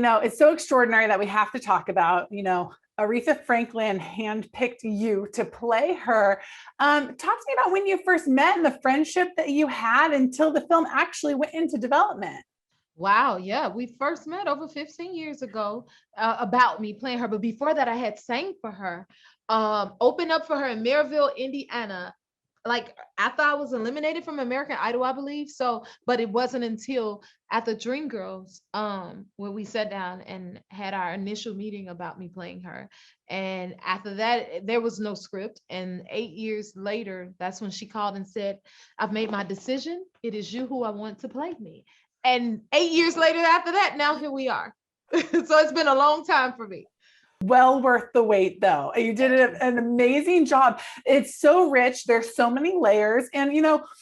it's so extraordinary that we have to talk about, Aretha Franklin handpicked you to play her. Talk to me about when you first met and the friendship that you had until the film actually went into development. Wow, yeah, we first met over 15 years ago about me playing her. But before that, I had sang for her, opened up for her in Maryville, Indiana. Like after I was eliminated from American Idol, I believe. So, but it wasn't until at the Dreamgirls, where we sat down and had our initial meeting about me playing her. And after that, there was no script. And 8 years later, that's when she called and said, "I've made my decision. It is you who I want to play me." And 8 years later, after that, now here we are. So it's been a long time for me. Well worth the wait, though. You did an amazing job. It's so rich. There's so many layers. And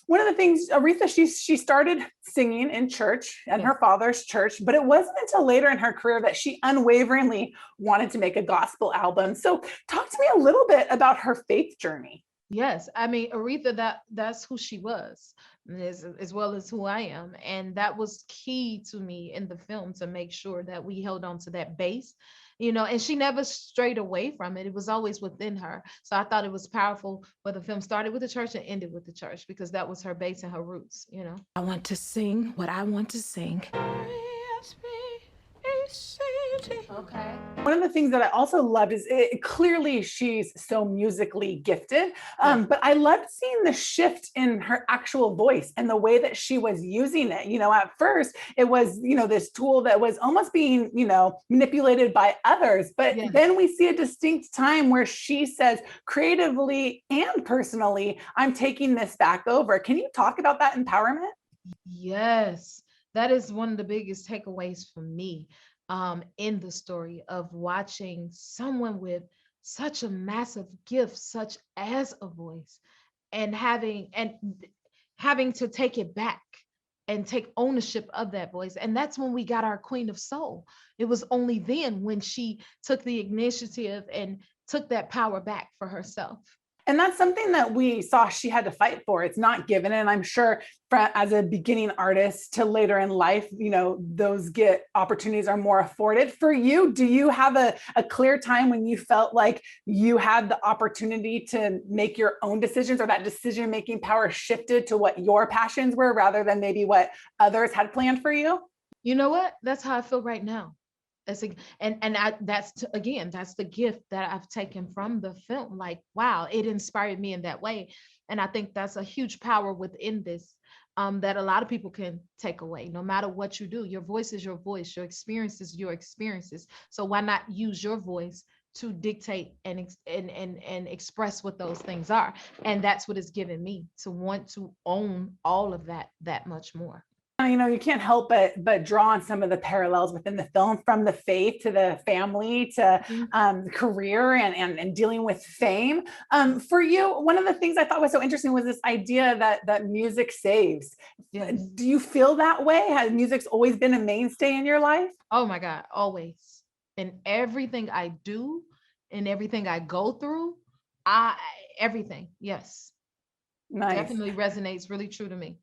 one of the things, Aretha, she started singing in church and Yes. her father's church, but it wasn't until later in her career that she unwaveringly wanted to make a gospel album. So talk to me a little bit about her faith journey. Yes, I mean Aretha, that's who she was, as well as who I am, and that was key to me in the film to make sure that we held on to that base, and she never strayed away from it. It was always within her. So I thought it was powerful where the film started with the church and ended with the church because that was her base and her roots. I want to sing what I want to sing. Okay. One of the things that I also loved is clearly she's so musically gifted, but I loved seeing the shift in her actual voice and the way that she was using it. At first it was, this tool that was almost being, manipulated by others, but Yes. then we see a distinct time where she says creatively and personally, I'm taking this back over. Can you talk about that empowerment? Yes, that is one of the biggest takeaways for me, in the story of watching someone with such a massive gift, such as a voice, and having to take it back and take ownership of that voice. And that's when we got our Queen of Soul. It was only then when she took the initiative and took that power back for herself. And that's something that we saw she had to fight for. It's not given. And I'm sure as a beginning artist to later in life, those get opportunities are more afforded for you. Do you have a clear time when you felt like you had the opportunity to make your own decisions, or that decision-making power shifted to what your passions were rather than maybe what others had planned for you? You know what? That's how I feel right now. Again, that's the gift that I've taken from the film. Like, wow, it inspired me in that way. And I think that's a huge power within this, that a lot of people can take away. No matter what you do, your voice is your voice, your experience is your experiences. So why not use your voice to dictate and express what those things are? And that's what it's given me to want to own all of that much more. You can't help but draw on some of the parallels within the film, from the faith to the family to career and dealing with fame. For you, one of the things I thought was so interesting was this idea that music saves. Yes. Do you feel that way? Has music's always been a mainstay in your life? Oh my God, always. In everything I do, in everything I go through, I everything, yes. Nice. Definitely resonates really true to me.